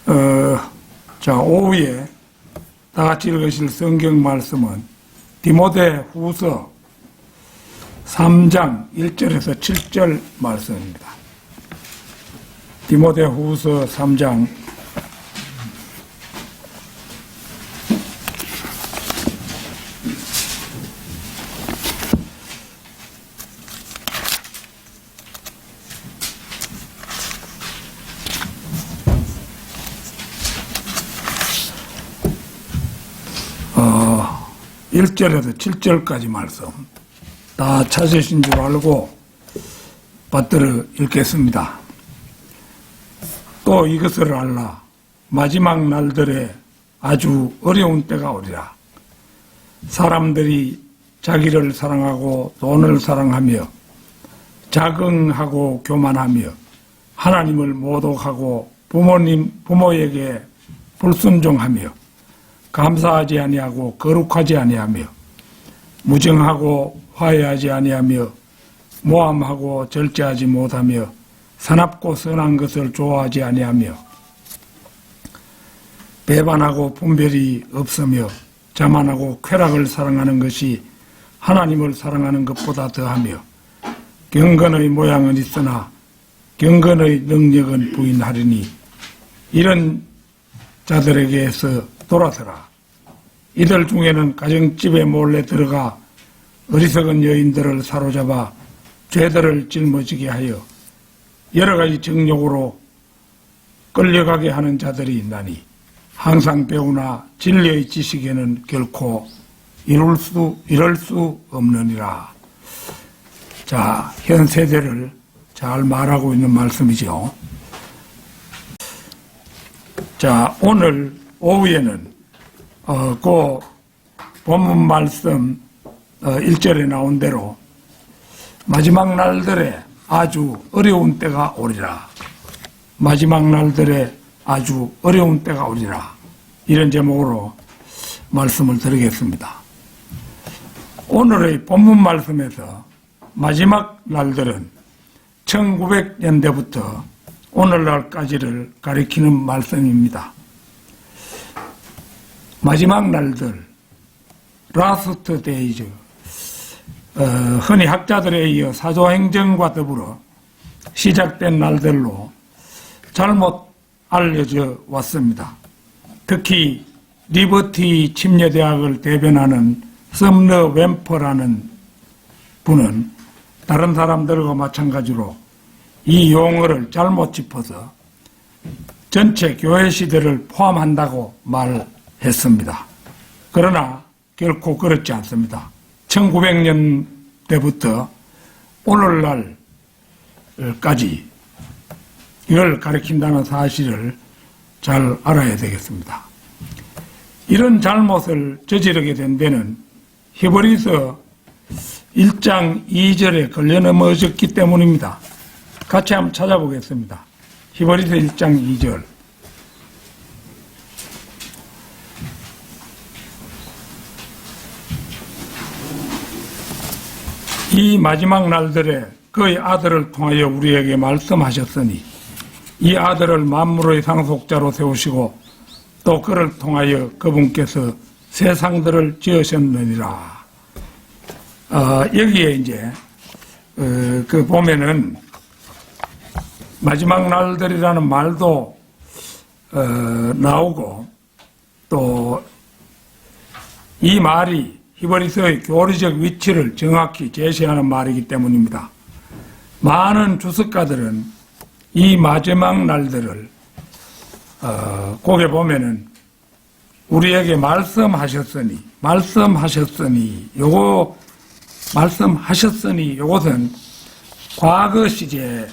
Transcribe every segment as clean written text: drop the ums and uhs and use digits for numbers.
자, 오후에 다 같이 읽으실 성경 말씀은 디모데 후서 3장 1절에서 7절 말씀입니다. 디모데 후서 3장 1절에서 7절까지 말씀 다 찾으신 줄 알고 받들어 읽겠습니다. 또 이것을 알라. 마지막 날들에 아주 어려운 때가 오리라. 사람들이 자기를 사랑하고 돈을 사랑하며 자긍하고 교만하며 하나님을 모독하고 부모에게 불순종하며 감사하지 아니하고 거룩하지 아니하며 무정하고 화해하지 아니하며 모함하고 절제하지 못하며 사납고 선한 것을 좋아하지 아니하며 배반하고 분별이 없으며 자만하고 쾌락을 사랑하는 것이 하나님을 사랑하는 것보다 더하며 경건의 모양은 있으나 경건의 능력은 부인하리니 이런 자들에게서 돌아서라. 이들 중에는 가정집에 몰래 들어가 어리석은 여인들을 사로잡아 죄들을 짊어지게 하여 여러 가지 정욕으로 끌려가게 하는 자들이 있나니 항상 배우나 진리의 지식에는 결코 이룰 수 없느니라. 자, 현 세대를 잘 말하고 있는 말씀이죠. 자, 오늘 오후에는 그 본문 말씀 1절에 나온 대로 마지막 날들에 아주 어려운 때가 오리라. 마지막 날들에 아주 어려운 때가 오리라. 이런 제목으로 말씀을 드리겠습니다. 오늘의 본문 말씀에서 마지막 날들은 1900년대부터 오늘날까지를 가리키는 말씀입니다. 마지막 날들, 라스트 데이즈, 흔히 학자들에 의해 사도행전과 더불어 시작된 날들로 잘못 알려져 왔습니다. 특히 리버티 침례대학을 대변하는 썸너 웸퍼라는 분은 다른 사람들과 마찬가지로 이 용어를 잘못 짚어서 전체 교회 시대를 포함한다고 말했습니다. 그러나 결코 그렇지 않습니다. 1900년대부터 오늘날까지 이걸 가리킨다는 사실을 잘 알아야 되겠습니다. 이런 잘못을 저지르게 된 데는 히브리서 1장 2절에 걸려 넘어졌기 때문입니다. 같이 한번 찾아보겠습니다. 히브리서 1장 2절. 이 마지막 날들에 그의 아들을 통하여 우리에게 말씀하셨으니 이 아들을 만물의 상속자로 세우시고 또 그를 통하여 그분께서 세상들을 지으셨느니라. 여기에 이제 그 보면은 마지막 날들이라는 말도 나오고 또 이 말이 히브리서의 교리적 위치를 정확히 제시하는 말이기 때문입니다. 많은 주석가들은 이 마지막 날들을 거기에 보면은 우리에게 말씀하셨으니 요것은 과거 시제로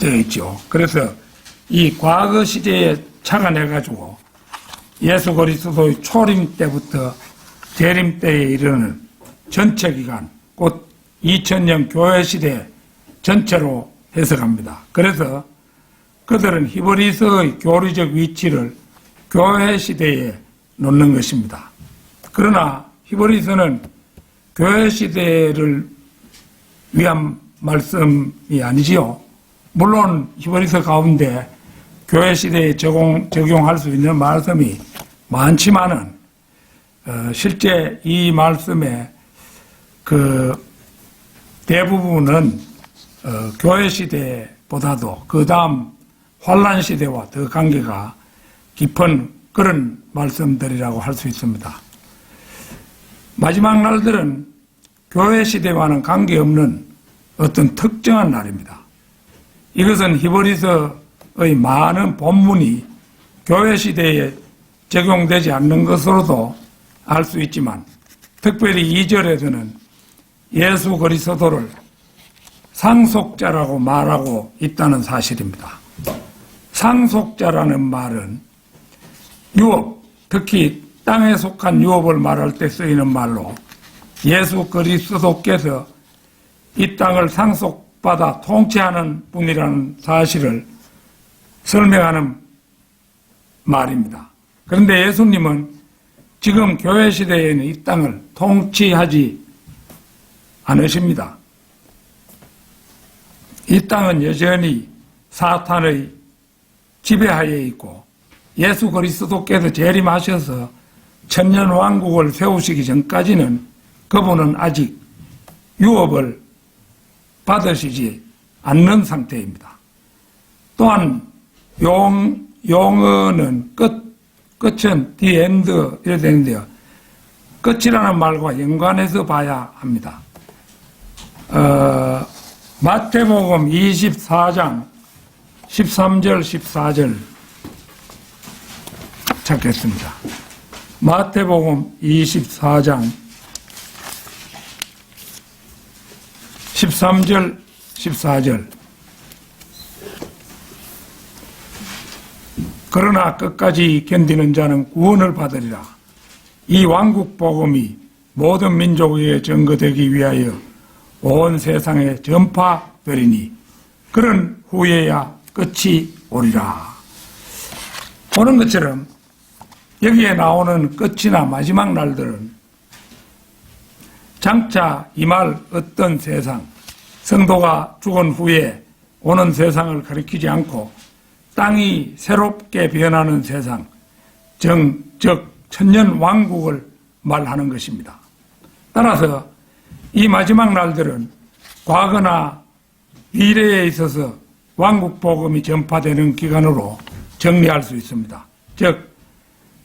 되어 있죠. 그래서 이 과거 시제에 착안해가지고 예수 그리스도의 초림 때부터 재림 때에 이르는 전체 기간, 곧 2000년 교회 시대 전체로 해석합니다. 그래서 그들은 히브리서의 교리적 위치를 교회 시대에 놓는 것입니다. 그러나 히브리서는 교회 시대를 위한 말씀이 아니지요. 물론 히브리서 가운데 교회 시대에 적용할 수 있는 말씀이 많지만은 실제 이 말씀의 그 대부분은 교회 시대보다도 그 다음 환란 시대와 더 관계가 깊은 그런 말씀들이라고 할 수 있습니다. 마지막 날들은 교회 시대와는 관계없는 어떤 특정한 날입니다. 이것은 히브리서의 많은 본문이 교회 시대에 적용되지 않는 것으로도 알 수 있지만 특별히 2절에서는 예수 그리스도를 상속자라고 말하고 있다는 사실입니다. 상속자라는 말은 유업, 특히 땅에 속한 유업을 말할 때 쓰이는 말로 예수 그리스도께서 이 땅을 상속받아 통치하는 분이라는 사실을 설명하는 말입니다. 그런데 예수님은 지금 교회 시대에는 이 땅을 통치하지 않으십니다. 이 땅은 여전히 사탄의 지배하에 있고 예수 그리스도께서 재림하셔서 천년 왕국을 세우시기 전까지는 그분은 아직 유업을 받으시지 않는 상태입니다. 또한 용어는 끝은 the end 이래 되는데요. 끝이라는 말과 연관해서 봐야 합니다. 마태복음 24장 13절 14절 찾겠습니다. 마태복음 24장 13절 14절 그러나 끝까지 견디는 자는 구원을 받으리라. 이 왕국 복음이 모든 민족에게 증거되기 위하여 온 세상에 전파되리니 그런 후에야 끝이 오리라. 보는 것처럼 여기에 나오는 끝이나 마지막 날들은 장차 임할 어떤 세상, 성도가 죽은 후에 오는 세상을 가리키지 않고 땅이 새롭게 변하는 세상, 즉 천년 왕국을 말하는 것입니다. 따라서 이 마지막 날들은 과거나 미래에 있어서 왕국 복음이 전파되는 기간으로 정리할 수 있습니다. 즉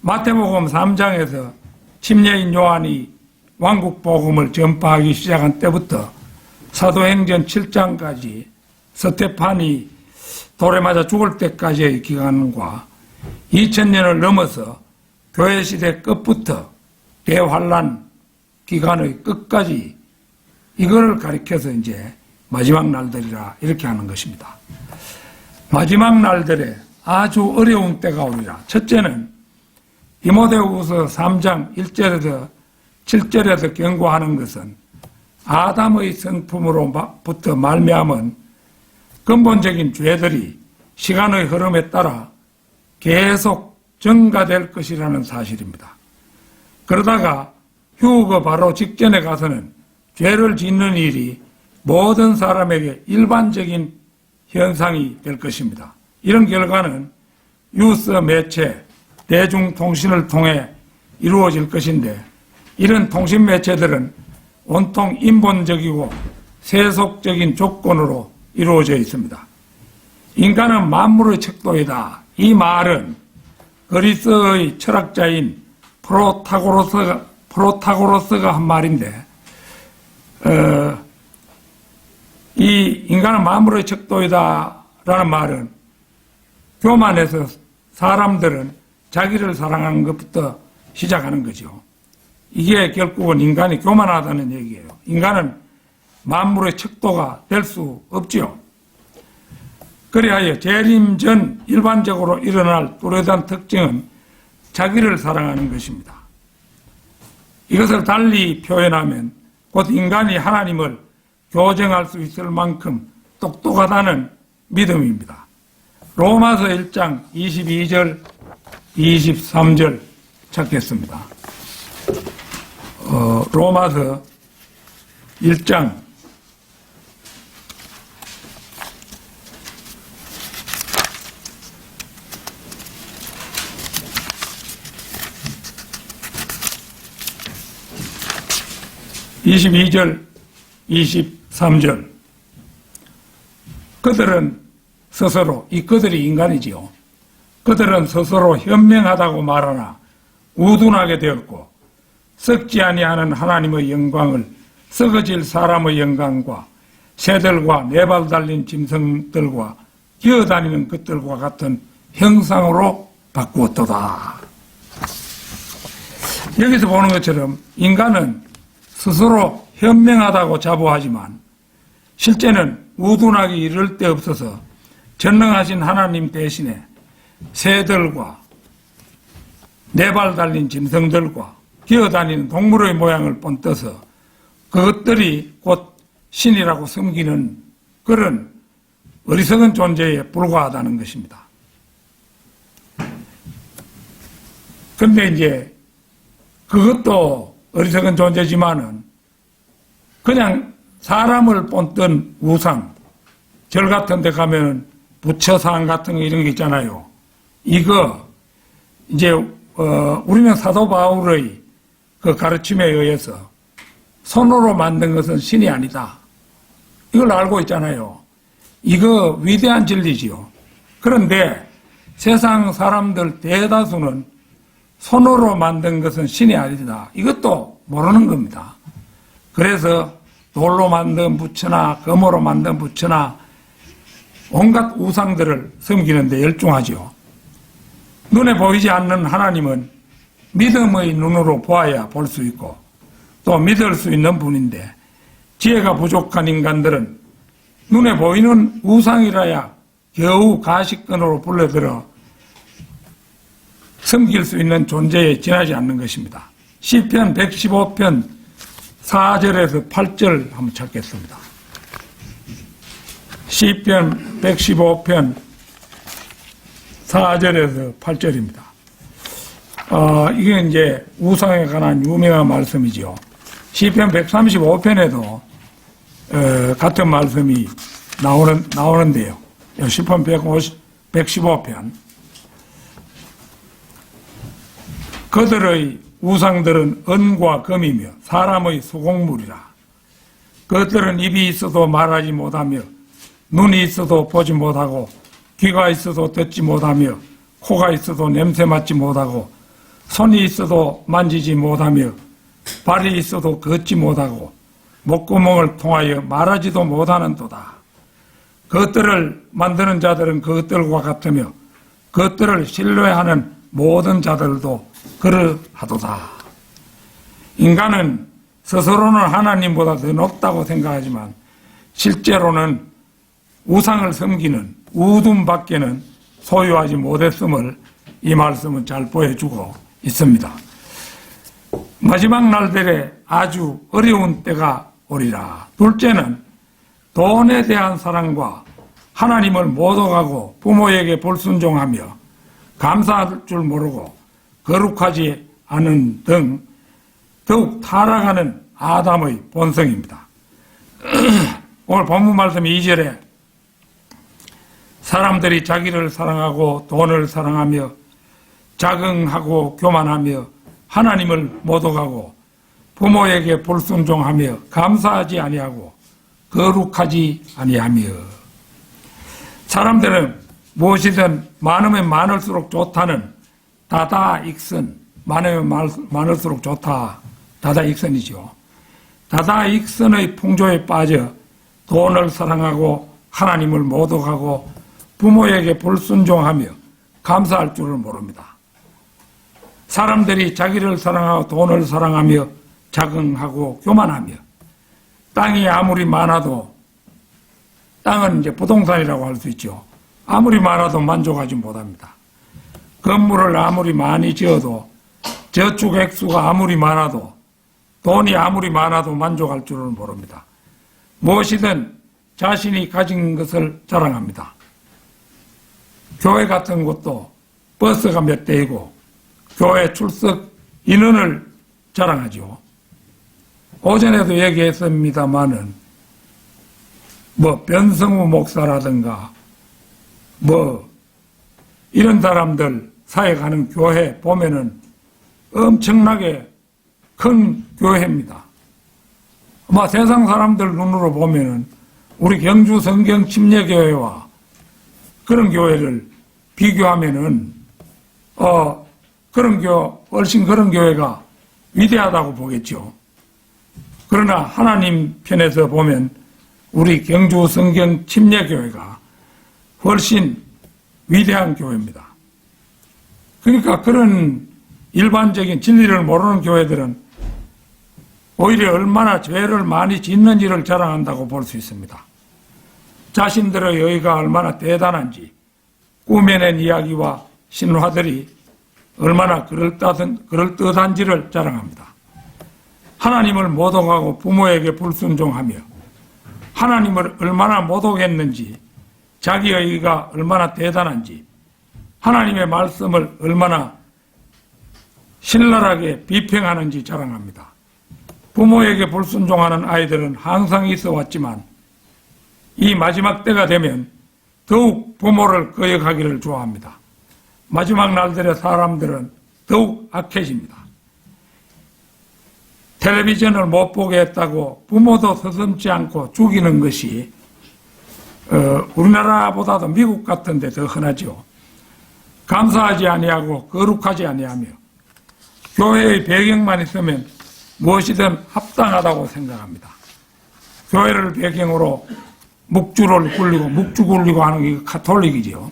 마태복음 3장에서 침례인 요한이 왕국 복음을 전파하기 시작한 때부터 사도행전 7장까지 스테판이 돌에 맞아 죽을 때까지의 기간과 2000년을 넘어서 교회 시대 끝부터 대환란 기간의 끝까지 이걸 가리켜서 이제 마지막 날들이라 이렇게 하는 것입니다. 마지막 날들에 아주 어려운 때가 오리라. 첫째는 디모데후서 3장 1절에서 7절에서 경고하는 것은 아담의 성품으로부터 말미암은 근본적인 죄들이 시간의 흐름에 따라 계속 증가될 것이라는 사실입니다. 그러다가 휴거 바로 직전에 가서는 죄를 짓는 일이 모든 사람에게 일반적인 현상이 될 것입니다. 이런 결과는 뉴스 매체, 대중통신을 통해 이루어질 것인데 이런 통신 매체들은 온통 인본적이고 세속적인 조건으로 이루어져 있습니다. 인간은 만물의 척도이다. 이 말은 그리스의 철학자인 프로타고라스가 한 말인데 이 인간은 만물의 척도이다라는 말은 교만해서 사람들은 자기를 사랑하는 것부터 시작하는 거죠. 이게 결국은 인간이 교만하다는 얘기예요. 인간은 만물의 척도가 될 수 없지요. 그리하여 재림 전 일반적으로 일어날 뚜렷한 특징은 자기를 사랑하는 것입니다. 이것을 달리 표현하면 곧 인간이 하나님을 교정할 수 있을 만큼 똑똑하다는 믿음입니다. 로마서 1장 22절 23절 찾겠습니다. 로마서 1장 22절 22절, 23절. 그들은 스스로, 이 그들이 인간이지요. 그들은 스스로 현명하다고 말하나 우둔하게 되었고 썩지 아니하는 하나님의 영광을 썩어질 사람의 영광과 새들과 네 발 달린 짐승들과 기어다니는 것들과 같은 형상으로 바꾸었도다. 여기서 보는 것처럼 인간은 스스로 현명하다고 자부하지만 실제는 우둔하기 이를 데 없어서 전능하신 하나님 대신에 새들과 네 발 달린 짐승들과 기어다니는 동물의 모양을 본떠서 그것들이 곧 신이라고 섬기는 그런 어리석은 존재에 불과하다는 것입니다. 근데 이제 그것도 어리석은 존재지만은 그냥 사람을 본뜬 우상, 절 같은 데 가면은 부처상 같은 거 이런 게 있잖아요. 이거 이제 우리는 사도 바울의 그 가르침에 의해서 손으로 만든 것은 신이 아니다. 이걸 알고 있잖아요. 이거 위대한 진리지요. 그런데 세상 사람들 대다수는 손으로 만든 것은 신이 아니다. 이것도 모르는 겁니다. 그래서 돌로 만든 부처나 금으로 만든 부처나 온갖 우상들을 섬기는 데 열중하죠. 눈에 보이지 않는 하나님은 믿음의 눈으로 보아야 볼 수 있고 또 믿을 수 있는 분인데 지혜가 부족한 인간들은 눈에 보이는 우상이라야 겨우 가시권으로 불러들어 섬길 수 있는 존재에 지나지 않는 것입니다. 시편 115편 4절에서 8절 한번 찾겠습니다. 시편 115편 4절에서 8절입니다. 이게 이제 우상에 관한 유명한 말씀이죠. 시편 135편에도 같은 말씀이 나오는데요. 시편 115편. 그들의 우상들은 은과 금이며 사람의 수공물이라. 그들은 입이 있어도 말하지 못하며 눈이 있어도 보지 못하고 귀가 있어도 듣지 못하며 코가 있어도 냄새 맡지 못하고 손이 있어도 만지지 못하며 발이 있어도 걷지 못하고 목구멍을 통하여 말하지도 못하는도다. 그것들을 만드는 자들은 그것들과 같으며 그것들을 신뢰하는 모든 자들도 그러하도다. 인간은 스스로는 하나님보다 더 높다고 생각하지만 실제로는 우상을 섬기는 우둔밖에는 소유하지 못했음을 이 말씀은 잘 보여주고 있습니다. 마지막 날들에 아주 어려운 때가 오리라. 둘째는 돈에 대한 사랑과 하나님을 모독하고 부모에게 불순종하며 감사할 줄 모르고 거룩하지 않은 등 더욱 타락하는 아담의 본성입니다. 오늘 본문 말씀 2절에 사람들이 자기를 사랑하고 돈을 사랑하며 자긍하고 교만하며 하나님을 모독하고 부모에게 불순종하며 감사하지 아니하고 거룩하지 아니하며. 사람들은 무엇이든 많으면 많을수록 좋다는 다다익선, 많으면 많을수록 좋다, 다다익선이죠. 다다익선의 풍조에 빠져 돈을 사랑하고 하나님을 모독하고 부모에게 불순종하며 감사할 줄을 모릅니다. 사람들이 자기를 사랑하고 돈을 사랑하며 자긍하고 교만하며 땅이 아무리 많아도, 땅은 이제 부동산이라고 할 수 있죠. 아무리 많아도 만족하지 못합니다. 건물을 아무리 많이 지어도, 저축 액수가 아무리 많아도, 돈이 아무리 많아도 만족할 줄을 모릅니다. 무엇이든 자신이 가진 것을 자랑합니다. 교회 같은 곳도 버스가 몇 대이고 교회 출석 인원을 자랑하죠. 오전에도 얘기했습니다마는 변성우 목사라든가 이런 사람들 사역하는 교회 보면은 엄청나게 큰 교회입니다. 아마 세상 사람들 눈으로 보면은 우리 경주 성경 침례교회와 그런 교회를 비교하면은 훨씬 그런 교회가 위대하다고 보겠죠. 그러나 하나님 편에서 보면 우리 경주 성경 침례교회가 훨씬 위대한 교회입니다. 그러니까 그런 일반적인 진리를 모르는 교회들은 오히려 얼마나 죄를 많이 짓는지를 자랑한다고 볼 수 있습니다. 자신들의 의가 얼마나 대단한지, 꾸며낸 이야기와 신화들이 얼마나 그럴듯한지를 자랑합니다. 하나님을 모독하고 부모에게 불순종하며 하나님을 얼마나 모독했는지, 자기의 의가 얼마나 대단한지, 하나님의 말씀을 얼마나 신랄하게 비평하는지 자랑합니다. 부모에게 불순종하는 아이들은 항상 있어 왔지만 이 마지막 때가 되면 더욱 부모를 거역하기를 좋아합니다. 마지막 날들의 사람들은 더욱 악해집니다. 텔레비전을 못 보게 했다고 부모도 서슴지 않고 죽이는 것이 우리나라보다도 미국 같은 데 더 흔하죠. 감사하지 아니하고 거룩하지 아니하며 교회의 배경만 있으면 무엇이든 합당하다고 생각합니다. 교회를 배경으로 묵주 굴리고 하는 게 가톨릭이죠.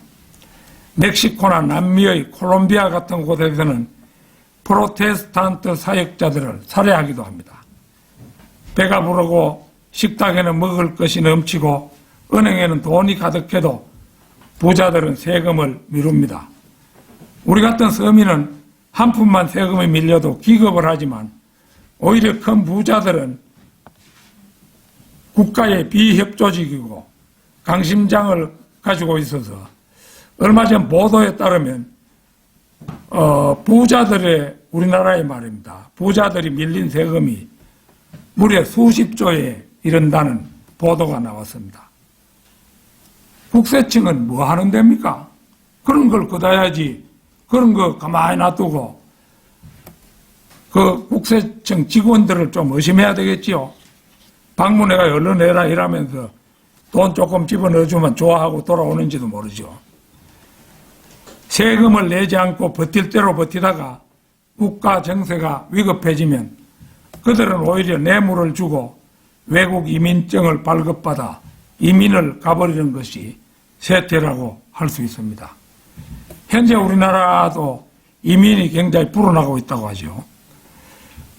멕시코나 남미의 콜롬비아 같은 곳에서는 프로테스탄트 사역자들을 살해하기도 합니다. 배가 부르고 식탁에는 먹을 것이 넘치고 은행에는 돈이 가득해도 부자들은 세금을 미룹니다. 우리 같은 서민은 한 푼만 세금이 밀려도 기겁을 하지만 오히려 큰 부자들은 국가의 비협조직이고 강심장을 가지고 있어서 얼마 전 보도에 따르면 부자들의 우리나라의 말입니다. 부자들이 밀린 세금이 무려 수십조에 이른다는 보도가 나왔습니다. 국세청은 뭐 하는 데입니까? 그런 걸 걷어야지. 그런 거 가만히 놔두고 그 국세청 직원들을 좀 의심해야 되겠지요. 방문해가 얼른 해라 이러면서 돈 조금 집어넣어주면 좋아하고 돌아오는지도 모르죠. 세금을 내지 않고 버틸 대로 버티다가 국가 정세가 위급해지면 그들은 오히려 뇌물을 주고 외국 이민증을 발급받아 이민을 가버리는 것이 세태라고 할 수 있습니다. 현재 우리나라도 이민이 굉장히 불어나고 있다고 하죠.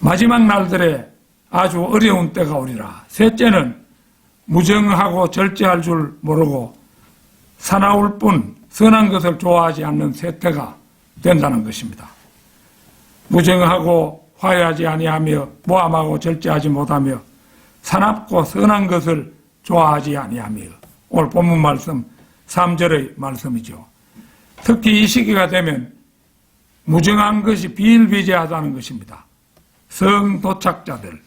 마지막 날들에 아주 어려운 때가 오리라. 셋째는 무정하고 절제할 줄 모르고 사나울 뿐 선한 것을 좋아하지 않는 세태가 된다는 것입니다. 무정하고 화해하지 아니하며 모함하고 절제하지 못하며 사납고 선한 것을 좋아하지 아니하며 오늘 본문 말씀 3절의 말씀이죠. 특히 이 시기가 되면 무정한 것이 비일비재하다는 것입니다. 성도착자들,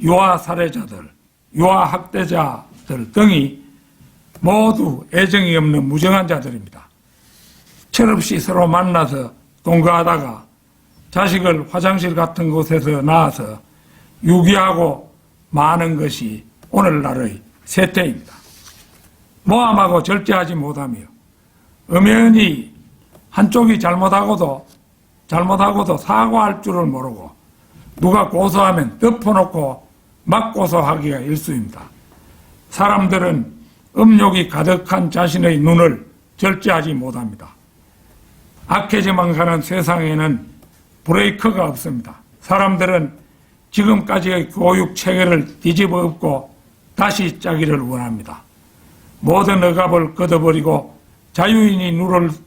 유아살해자들, 유아학대자들 등이 모두 애정이 없는 무정한 자들입니다. 철없이 서로 만나서 동거하다가 자식을 화장실 같은 곳에서 낳아서 유기하고 마는 것이 오늘날의 세태입니다. 모함하고 절제하지 못하며 엄연히 한쪽이 잘못하고도 사과할 줄을 모르고 누가 고소하면 덮어놓고 막 고소하기가 일쑤입니다. 사람들은 음욕이 가득한 자신의 눈을 절제하지 못합니다. 악해져만 가는 세상에는 브레이크가 없습니다. 사람들은 지금까지의 교육 체계를 뒤집어 엎고 다시 짜기를 원합니다. 모든 억압을 걷어버리고 자유인이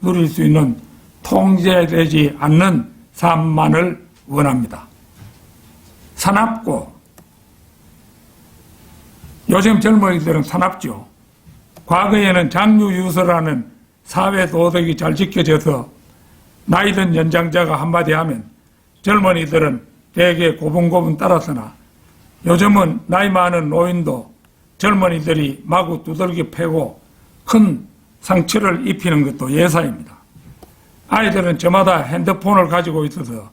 누릴 수 있는 통제되지 않는 삶만을 원합니다. 사납고 요즘 젊은이들은 사납죠. 과거에는 장유유서라는 사회 도덕이 잘 지켜져서 나이든 연장자가 한마디 하면 젊은이들은 대개 고분고분 따라서나 요즘은 나이 많은 노인도 젊은이들이 마구 두들겨 패고 큰 상처를 입히는 것도 예사입니다. 아이들은 저마다 핸드폰을 가지고 있어서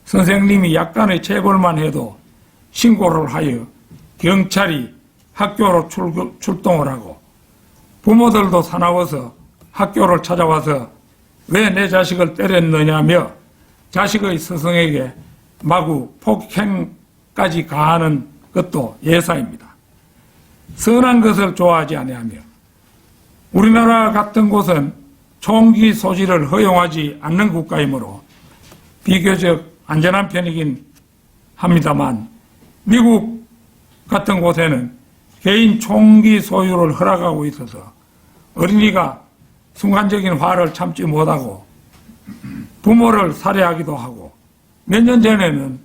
선생님이 약간의 체벌만 해도 신고를 하여 경찰이 학교로 출동을 하고 부모들도 사나워서 학교를 찾아와서 왜 내 자식을 때렸느냐며 자식의 스승에게 마구 폭행까지 가하는 것도 예사입니다. 선한 것을 좋아하지 아니하며 우리나라 같은 곳은 총기 소지를 허용하지 않는 국가이므로 비교적 안전한 편이긴 합니다만 미국 같은 곳에는 개인 총기 소유를 허락하고 있어서 어린이가 순간적인 화를 참지 못하고 부모를 살해하기도 하고 몇 년 전에는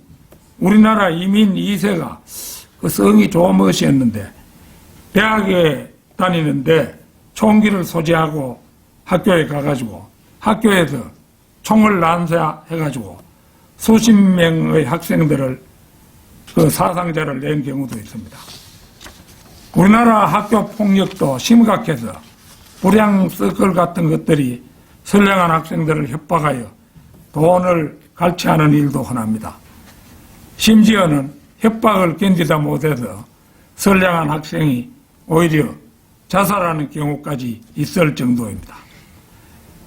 우리나라 이민 2세가 그 성이 좋은 것이었는데 대학에 다니는데 총기를 소지하고 학교에 가가지고 학교에서 총을 난사해가지고 수십 명의 학생들을 그 사상자를 낸 경우도 있습니다. 우리나라 학교 폭력도 심각해서 불량 서클 같은 것들이 선량한 학생들을 협박하여 돈을 갈취하는 일도 흔합니다. 심지어는 협박을 견디다 못해서 선량한 학생이 오히려 자살하는 경우까지 있을 정도입니다.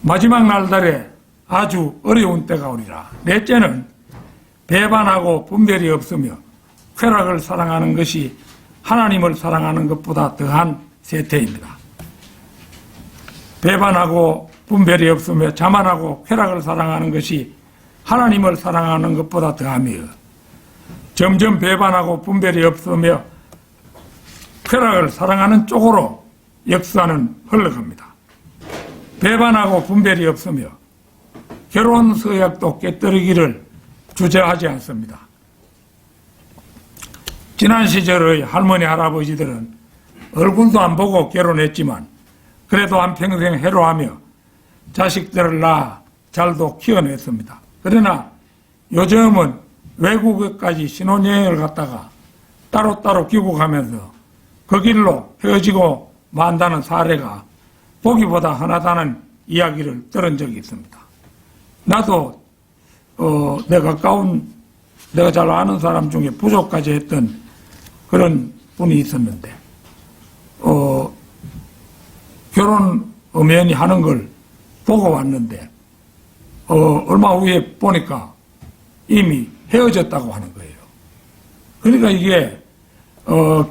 마지막 날달에 아주 어려운 때가 오리라. 넷째는 배반하고 분별이 없으며 쾌락을 사랑하는 것이 하나님을 사랑하는 것보다 더한 세태입니다. 배반하고 분별이 없으며 자만하고 쾌락을 사랑하는 것이 하나님을 사랑하는 것보다 더하며 점점 배반하고 분별이 없으며 쾌락을 사랑하는 쪽으로 역사는 흘러갑니다. 배반하고 분별이 없으며 결혼 서약도 깨뜨리기를 주저하지 않습니다. 지난 시절의 할머니 할아버지들은 얼굴도 안 보고 결혼했지만 그래도 한평생 해로하며 자식들을 낳아 잘도 키워냈습니다. 그러나 요즘은 외국에까지 신혼여행을 갔다가 따로따로 귀국하면서 그 길로 헤어지고 만다는 사례가 보기보다 흔하다는 이야기를 들은 적이 있습니다. 나도 내가 잘 아는 사람 중에 부족까지 했던 그런 분이 있었는데 결혼 엄연히 하는 걸 보고 왔는데 얼마 후에 보니까 이미 헤어졌다고 하는 거예요. 그러니까 이게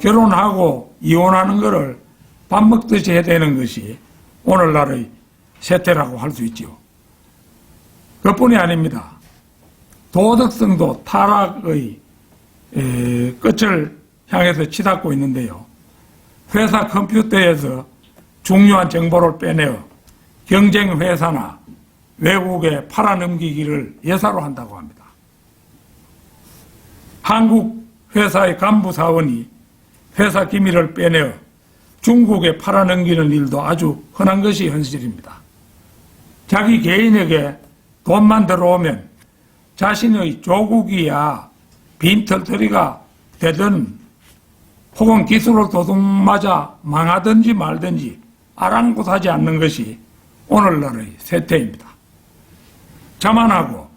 결혼하고 이혼하는 거를 밥 먹듯이 해야 되는 것이 오늘날의 세태라고 할 수 있지요. 그뿐이 아닙니다. 도덕성도 타락의 끝을 향해서 치닫고 있는데요. 회사 컴퓨터에서 중요한 정보를 빼내어 경쟁 회사나 외국에 팔아넘기기를 예사로 한다고 합니다. 한국 회사의 간부 사원이 회사 기밀을 빼내어 중국에 팔아넘기는 일도 아주 흔한 것이 현실입니다. 자기 개인에게 돈만 들어오면 자신의 조국이야 빈털터리가 되든 혹은 기술을 도둑맞아 망하든지 말든지 아랑곳하지 않는 것이 오늘날의 세태입니다. 자만하고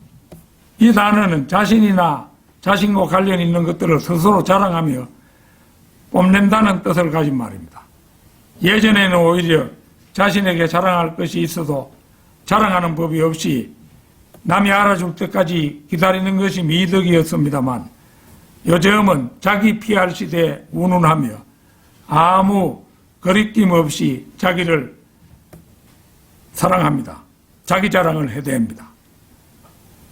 이 단어는 자신이나 자신과 관련 있는 것들을 스스로 자랑하며 뽐낸다는 뜻을 가진 말입니다. 예전에는 오히려 자신에게 자랑할 것이 있어도 자랑하는 법이 없이 남이 알아줄 때까지 기다리는 것이 미덕이었습니다만 요즘은 자기 PR 시대에 운운하며 아무 거리낌 없이 자기를 사랑합니다. 자기 자랑을 해댑니다.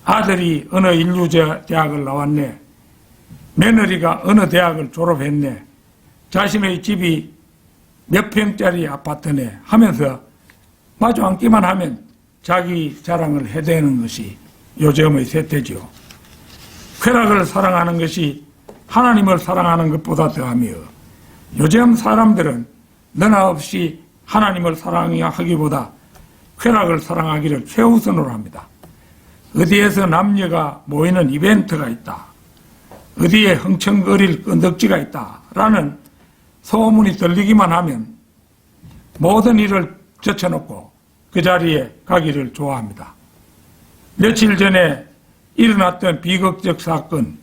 아들이 어느 인류대학을 나왔네. 며느리가 어느 대학을 졸업했네. 자신의 집이 몇 평짜리 아파트네 하면서 마주 앉기만 하면 자기 자랑을 해대는 것이 요즘의 세태지요. 쾌락을 사랑하는 것이 하나님을 사랑하는 것보다 더하며 요즘 사람들은 너나 없이 하나님을 사랑하기보다 쾌락을 사랑하기를 최우선으로 합니다. 어디에서 남녀가 모이는 이벤트가 있다. 어디에 흥청거릴 건덕지가 있다. 라는 소문이 들리기만 하면 모든 일을 젖혀놓고 그 자리에 가기를 좋아합니다. 며칠 전에 일어났던 비극적 사건,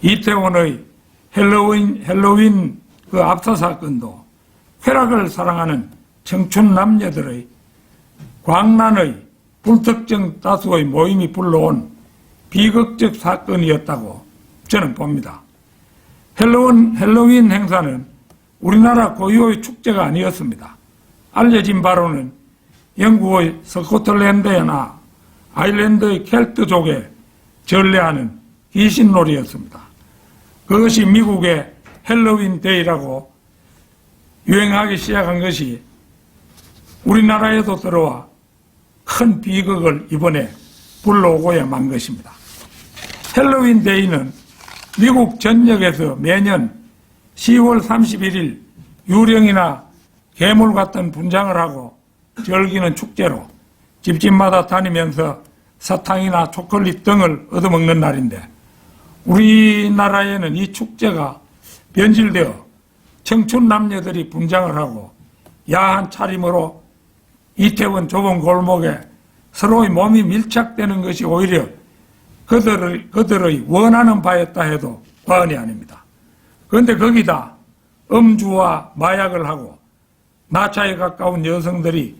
이태원의 헬로윈 그 압사 사건도 쾌락을 사랑하는 청춘 남녀들의 광란의 불특정 다수의 모임이 불러온 비극적 사건이었다고 저는 봅니다. 헬로윈 행사는 우리나라 고유의 축제가 아니었습니다. 알려진 바로는 영국의 스코틀랜드나 아일랜드의 켈트족에 전래하는 귀신놀이였습니다. 그것이 미국의 헬로윈 데이라고 유행하기 시작한 것이 우리나라에도 들어와 큰 비극을 이번에 불러오고야만 것입니다. 헬로윈 데이는 미국 전역에서 매년 10월 31일 유령이나 괴물 같은 분장을 하고 즐기는 축제로 집집마다 다니면서 사탕이나 초콜릿 등을 얻어먹는 날인데, 우리나라에는 이 축제가 변질되어 청춘 남녀들이 분장을 하고 야한 차림으로 이태원 좁은 골목에 서로의 몸이 밀착되는 것이 오히려 그들의 원하는 바였다 해도 과언이 아닙니다. 그런데 거기다 음주와 마약을 하고 나차에 가까운 여성들이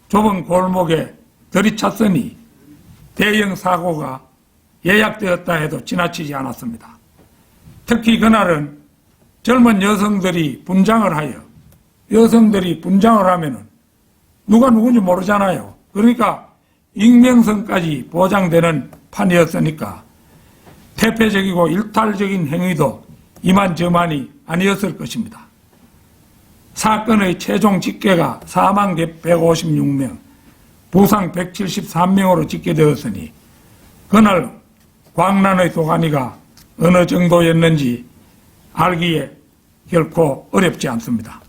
좁은 골목에 들이찼으니 대형 사고가 예약되었다 해도 지나치지 않았습니다. 특히 그날은 젊은 여성들이 분장을 하면은 누가 누군지 모르잖아요. 그러니까 익명성까지 보장되는 판이었으니까 태폐적이고 일탈적인 행위도 이만저만이 아니었을 것입니다. 사건의 최종 집계가 사망 156명, 부상 173명으로 집계되었으니 그날 광란의 도가니가 어느 정도였는지 알기에 결코 어렵지 않습니다.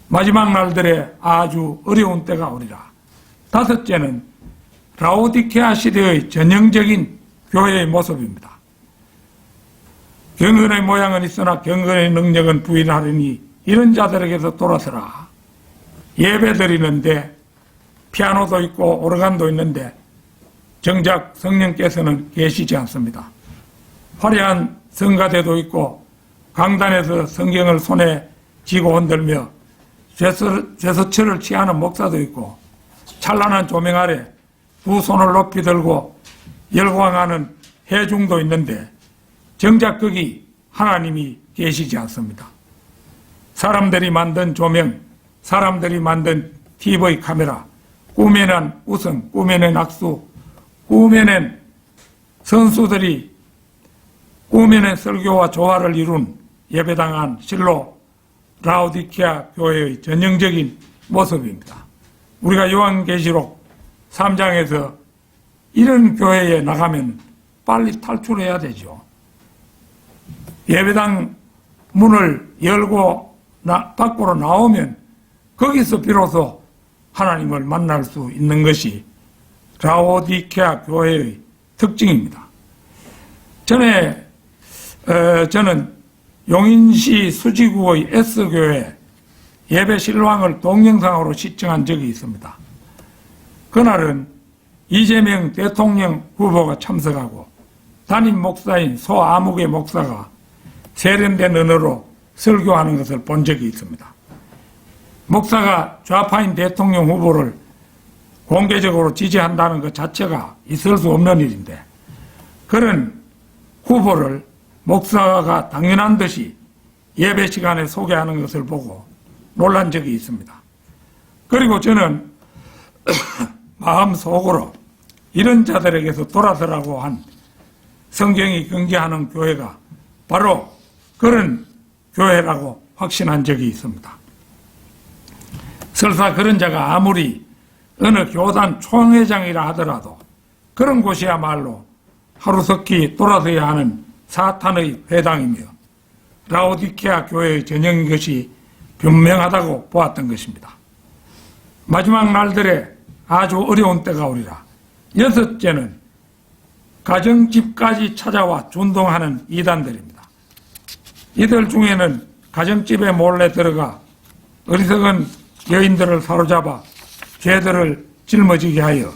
마지막 날들에 아주 어려운 때가 오리라. 다섯째는 라오디케아 시대의 전형적인 교회의 모습입니다. 경건의 모양은 있으나 경건의 능력은 부인하려니 이런 자들에게서 돌아서라. 예배 드리는데 피아노도 있고 오르간도 있는데 정작 성령께서는 계시지 않습니다. 화려한 성가대도 있고 강단에서 성경을 손에 쥐고 흔들며 제스처를 취하는 목사도 있고 찬란한 조명 아래 두 손을 높이 들고 열광하는 회중도 있는데 정작 거기 하나님이 계시지 않습니다. 사람들이 만든 조명, 사람들이 만든 TV 카메라, 꾸며낸 우승, 꾸며낸 악수, 꾸며낸 선수들이 꾸며낸 설교와 조화를 이룬 예배당한 실로 라오디케아 교회의 전형적인 모습입니다. 우리가 요한계시록 3장에서 이런 교회에 나가면 빨리 탈출해야 되죠. 예배당 문을 열고 밖으로 나오면 거기서 비로소 하나님을 만날 수 있는 것이 라오디케아 교회의 특징입니다. 저는 용인시 수지구의 S교회 예배 실황을 동영상으로 시청한 적이 있습니다. 그날은 이재명 대통령 후보가 참석하고 담임 목사인 소아무개 목사가 세련된 언어로 설교하는 것을 본 적이 있습니다. 목사가 좌파인 대통령 후보를 공개적으로 지지한다는 것 자체가 있을 수 없는 일인데 그런 후보를 목사가 당연한 듯이 예배 시간에 소개하는 것을 보고 놀란 적이 있습니다. 그리고 저는 마음속으로 이런 자들에게서 돌아서라고 한 성경이 경계하는 교회가 바로 그런 교회라고 확신한 적이 있습니다. 설사 그런 자가 아무리 어느 교단 총회장이라 하더라도 그런 곳이야말로 하루속히 돌아서야 하는 사탄의 회당이며 라오디케아 교회의 전형인 것이 분명하다고 보았던 것입니다. 마지막 날들에 아주 어려운 때가 오리라. 여섯째는 가정집까지 찾아와 준동하는 이단들입니다. 이들 중에는 가정집에 몰래 들어가 어리석은 여인들을 사로잡아 죄들을 짊어지게 하여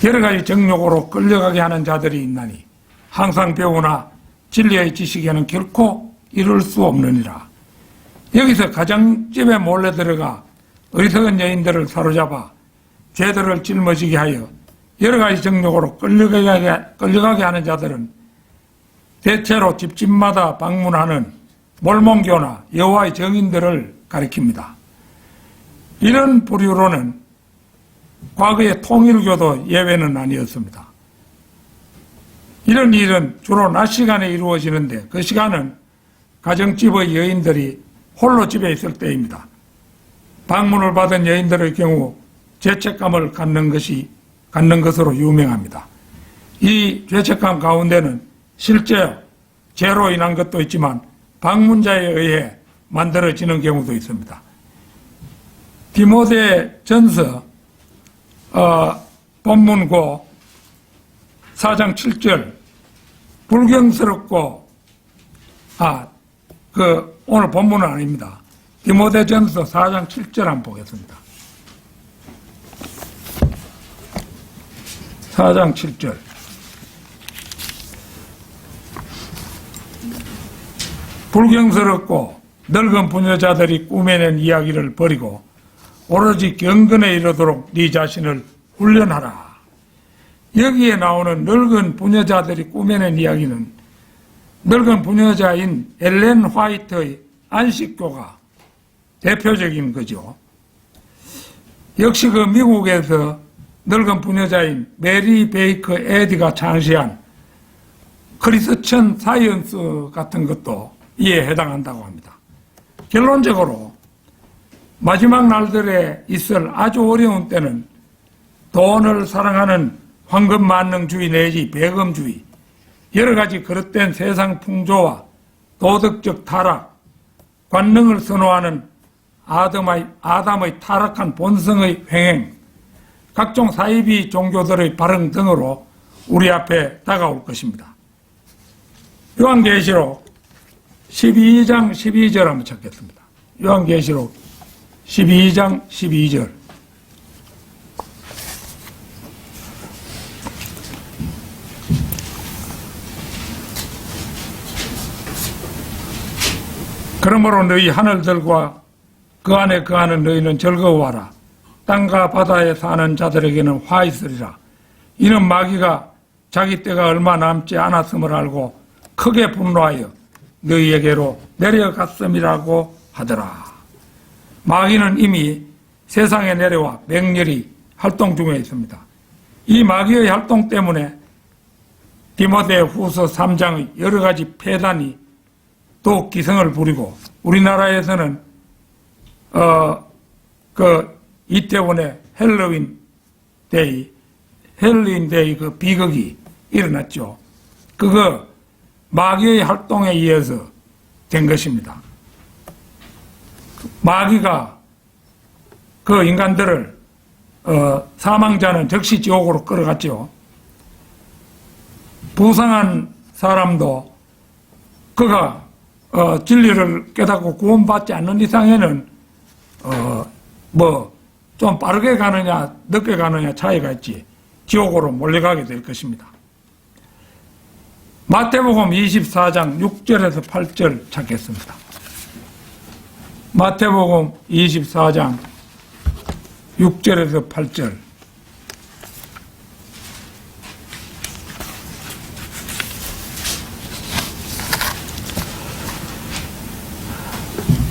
여러 가지 정욕으로 끌려가게 하는 자들이 있나니 항상 배우나 진리의 지식에는 결코 이룰 수 없느니라. 여기서 가정집에 몰래 들어가 어리석은 여인들을 사로잡아 죄들을 짊어지게 하여 여러 가지 정욕으로 끌려가게 하는 자들은 대체로 집집마다 방문하는 몰몬교나 여호와의 증인들을 가리킵니다. 이런 부류로는 과거의 통일교도 예외는 아니었습니다. 이런 일은 주로 낮 시간에 이루어지는데 그 시간은 가정집의 여인들이 홀로 집에 있을 때입니다. 방문을 받은 여인들의 경우 죄책감을 갖는 것으로 유명합니다. 이 죄책감 가운데는 실제 죄로 인한 것도 있지만 방문자에 의해 만들어지는 경우도 있습니다. 디모데 전서 본문고 4장 7절 불경스럽고 오늘 본문은 아닙니다. 디모데 전서 4장 7절 한번 보겠습니다. 4장 7절 불경스럽고 늙은 부녀자들이 꾸며낸 이야기를 버리고 오로지 경건에 이르도록 네 자신을 훈련하라. 여기에 나오는 늙은 부녀자들이 꾸며낸 이야기는 늙은 부녀자인 엘렌 화이트의 안식교가 대표적인 거죠. 역시 그 미국에서 늙은 부녀자인 메리 베이커 에디가 창시한 크리스천 사이언스 같은 것도 이에 해당한다고 합니다. 결론적으로 마지막 날들에 있을 아주 어려운 때는 돈을 사랑하는 황금만능주의 내지 배금주의, 여러 가지 그릇된 세상 풍조와 도덕적 타락, 관능을 선호하는 아담의 타락한 본성의 횡행, 각종 사이비 종교들의 발흥 등으로 우리 앞에 다가올 것입니다. 요한계시록 12장 12절 한번 찾겠습니다. 요한계시록 12장 12절 그러므로 너희 하늘들과 그 안에 거하는 너희는 즐거워하라. 땅과 바다에 사는 자들에게는 화 있으리라. 이는 마귀가 자기 때가 얼마 남지 않았음을 알고 크게 분노하여 너희에게로 내려갔음이라고 하더라. 마귀는 이미 세상에 내려와 맹렬히 활동 중에 있습니다. 이 마귀의 활동 때문에 디모데 후서 3장의 여러 가지 폐단이 또 기승을 부리고 우리나라에서는 이태원의 헬로윈 데이 그 비극이 일어났죠. 그거 마귀의 활동에 의해서 된 것입니다. 마귀가 그 인간들을 사망자는 즉시 지옥으로 끌어갔죠. 부상한 사람도 그가 진리를 깨닫고 구원받지 않는 이상에는 좀 빠르게 가느냐 늦게 가느냐 차이가 있지 지옥으로 몰려가게 될 것입니다. 마태복음 24장 6절에서 8절 찾겠습니다. 마태복음 24장 6절에서 8절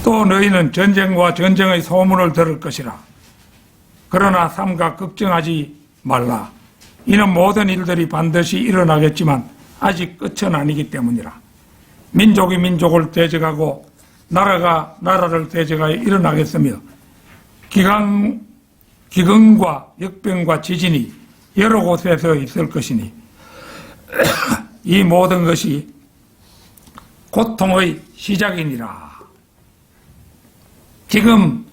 또 너희는 전쟁과 전쟁의 소문을 들을 것이라. 그러나 삼가 걱정하지 말라. 이는 모든 일들이 반드시 일어나겠지만 아직 끝은 아니기 때문이라. 민족이 민족을 대적하고 나라가 나라를 대적하여 일어나겠으며 기근과 역병과 지진이 여러 곳에서 있을 것이니 이 모든 것이 고통의 시작이니라. 지금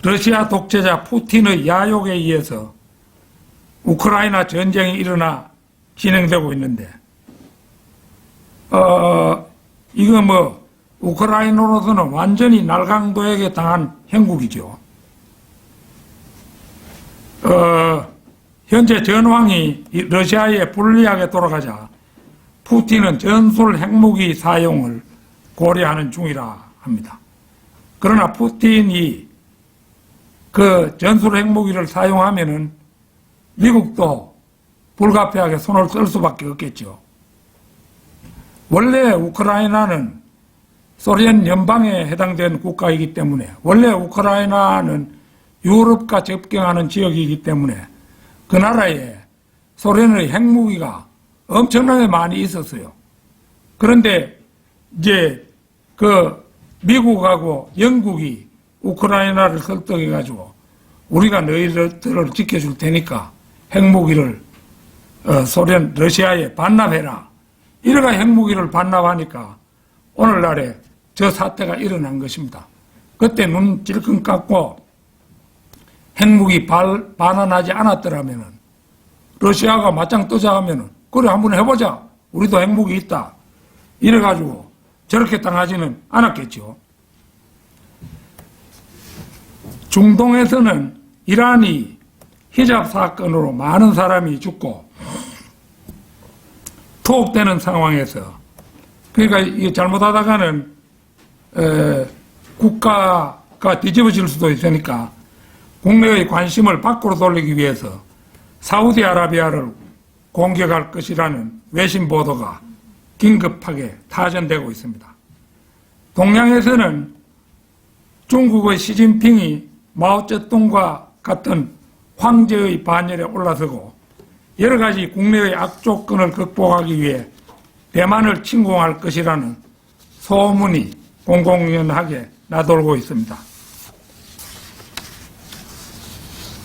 러시아 독재자 푸틴의 야욕에 의해서 우크라이나 전쟁이 일어나 진행되고 있는데 이거 우크라이나로서는 완전히 날강도에게 당한 형국이죠. 현재 전황이 러시아에 불리하게 돌아가자 푸틴은 전술 핵무기 사용을 고려하는 중이라 합니다. 그러나 푸틴이 그 전술 핵무기를 사용하면은 미국도 불가피하게 손을 쓸 수밖에 없겠죠. 원래 우크라이나는 소련 연방에 해당된 국가이기 때문에, 원래 우크라이나는 유럽과 접경하는 지역이기 때문에 그 나라에 소련의 핵무기가 엄청나게 많이 있었어요. 그런데 이제 그 미국하고 영국이 우크라이나를 설득해가지고 우리가 너희들을 지켜줄 테니까 핵무기를 소련, 러시아에 반납해라. 이래가 핵무기를 반납하니까 오늘날에 저 사태가 일어난 것입니다. 그때 눈 찔끔 감고 핵무기 반환하지 않았더라면은 러시아가 맞짱 뜨자 하면은 그래 한번 해보자. 우리도 핵무기 있다. 이래가지고 저렇게 당하지는 않았겠죠. 중동에서는 이란이 히잡 사건으로 많은 사람이 죽고 투옥되는 상황에서, 그러니까 이게 잘못하다가는 국가가 뒤집어질 수도 있으니까 국내의 관심을 밖으로 돌리기 위해서 사우디아라비아를 공격할 것이라는 외신 보도가 긴급하게 타전되고 있습니다. 동양에서는 중국의 시진핑이 마오쩌둥과 같은 황제의 반열에 올라서고 여러 가지 국내의 악조건을 극복하기 위해 대만을 침공할 것이라는 소문이 공공연하게 나돌고 있습니다.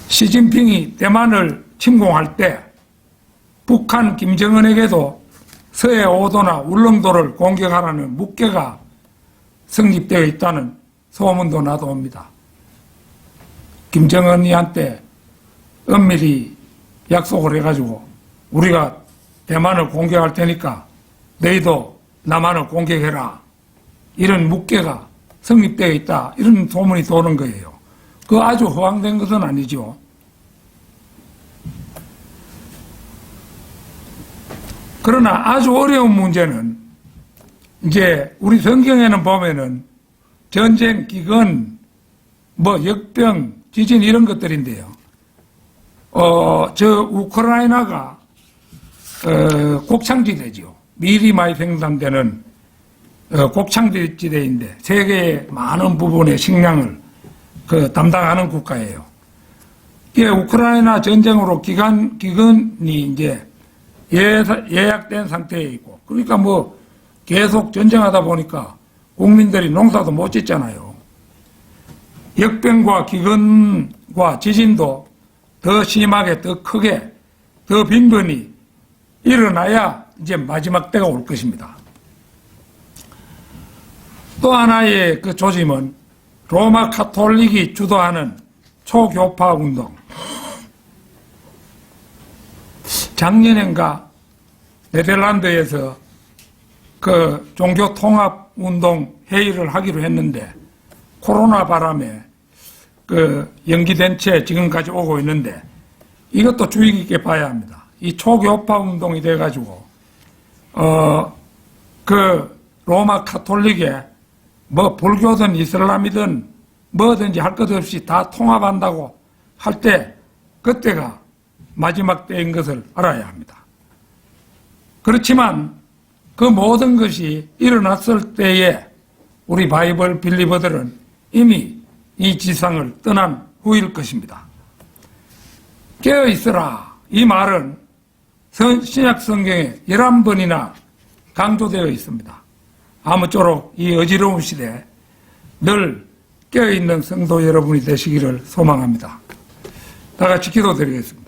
시진핑이 대만을 침공할 때 북한 김정은에게도 서해 5도나 울릉도를 공격하라는 묵계가 성립되어 있다는 소문도 나도옵니다. 김정은이한테 은밀히 약속을 해가지고 우리가 대만을 공격할 테니까 너희도 남한을 공격해라. 이런 묵계가 성립되어 있다. 이런 소문이 도는 거예요. 그 아주 허황된 것은 아니죠. 그러나 아주 어려운 문제는 이제 우리 성경에는 보면은 전쟁, 기근, 역병, 지진 이런 것들인데요. 저 우크라이나가 곡창지대죠. 밀이 많이 생산되는 곡창지대인데 세계의 많은 부분의 식량을 담당하는 국가예요. 이게 우크라이나 전쟁으로 기근이 이제 예약된 상태에 있고, 그러니까 계속 전쟁하다 보니까 국민들이 농사도 못 짓잖아요. 역병과 기근과 지진도 더 심하게, 더 크게, 더 빈번히 일어나야 이제 마지막 때가 올 것입니다. 또 하나의 그 조짐은 로마 카톨릭이 주도하는 초교파 운동. 작년엔가 네덜란드에서 그 종교 통합 운동 회의를 하기로 했는데 코로나 바람에 연기된 채 지금까지 오고 있는데 이것도 주의 깊게 봐야 합니다. 이 초교파 운동이 돼가지고 로마 카톨릭에 불교든 이슬람이든 뭐든지 할 것 없이 다 통합한다고 할 때 그때가 마지막 때인 것을 알아야 합니다. 그렇지만 그 모든 것이 일어났을 때에 우리 바이블 빌리버들은 이미 이 지상을 떠난 후일 것입니다. 깨어있으라. 이 말은 신약 성경에 11번이나 강조되어 있습니다. 아무쪼록 이 어지러운 시대에 늘 깨어있는 성도 여러분이 되시기를 소망합니다. 다 같이 기도드리겠습니다.